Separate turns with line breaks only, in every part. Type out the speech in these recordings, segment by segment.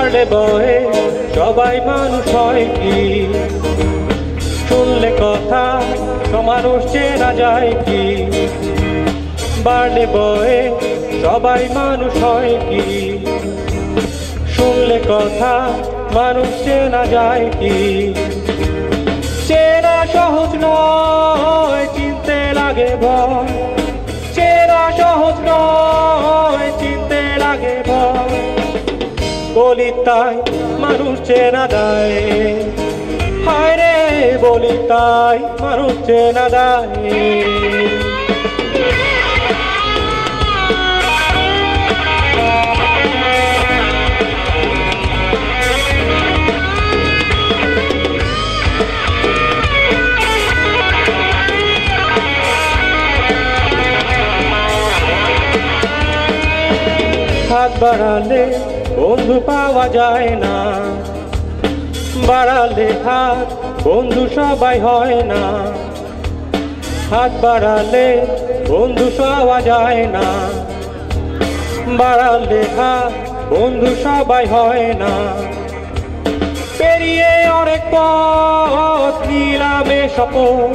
বাড়লে বয়ে সবাই মানুষ হয় কি, শুনলে কথা মানুষ চেনা যায় কি। বাড়লে বয়ে সবাই মানুষ হয় কি, শুনলে কথা মানুষ চেনা যায় কি। চেনা সহজ নয়, চিনতে লাগে ভয়। চেনা সহজ নয়, চিনতে লাগে ভয়। বলি তাই মানুষ চেনা দেয়, হায় রে বলি তাই মানুষ চেনা দেয়। হাত বাড়ালে বন্ধু পাওয়া যায় না, বাড়ালে হাত বন্ধু সবাই হয় না। হাত বাড়ালে বন্ধু পাওয়া যায় না, বাড়ালে হাত বন্ধু সবাই হয় না। পেরিয়ে অনেক পথ নিলামে শপথ,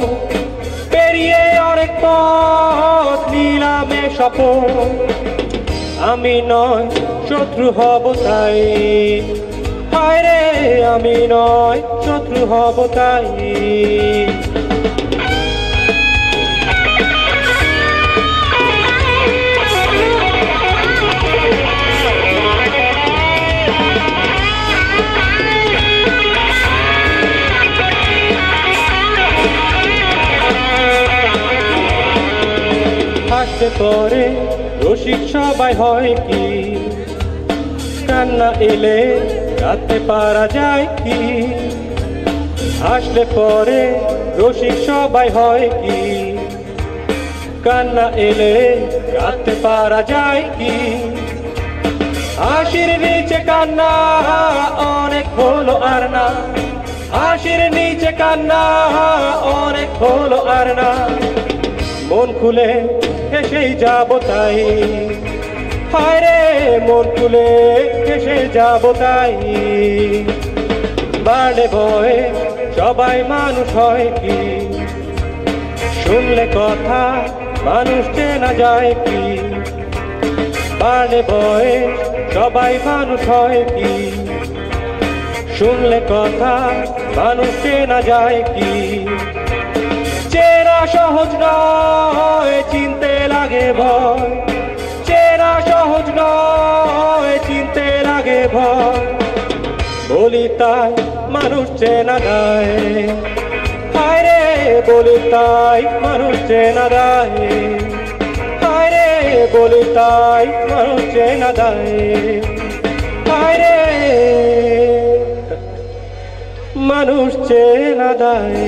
পেরিয়ে অনেক পথ নিলামে শপথ। আমি নয় শত্রু হব তাই, হায় রে আমি নয় শত্রু হব তাই। হাসতে পরে রসিক সবাই হয় কি, কান্না এলে রাতে পারা যায় কি। হাসলে পরে রসিক সবাই হয় কি, কান্না এলে রাতে পারা যায় কি। হাসির নিচে কান্না অনেক হলো আর না, হাসির নিচে কান্না অনেক হলো আর না। মন খুলে হেসেই যাব তাই, হায় রে মন খুলে হেসে যাব তাই। বাড়লে ভয়ে সবাই মানুষ হয় কি, শুনলে কথা মানুষ চেনা যায় কি। বাড়লে ভয়ে সবাই মানুষ হয় কি, শুনলে কথা মানুষ চেনা যায় কি। চেনা সহজ নয়, চিনতে লাগে ভয়। চেনা সহজ নয়, চিনতে লাগে ভয়। বলি তাই মানুষ চেনা দেয়, হায় রে বলি তাই মানুষ চেনা দেয়। হায় রে বলি তাই মানুষ চেনা দেয়, হায় রে মানুষ চেনা দেয়।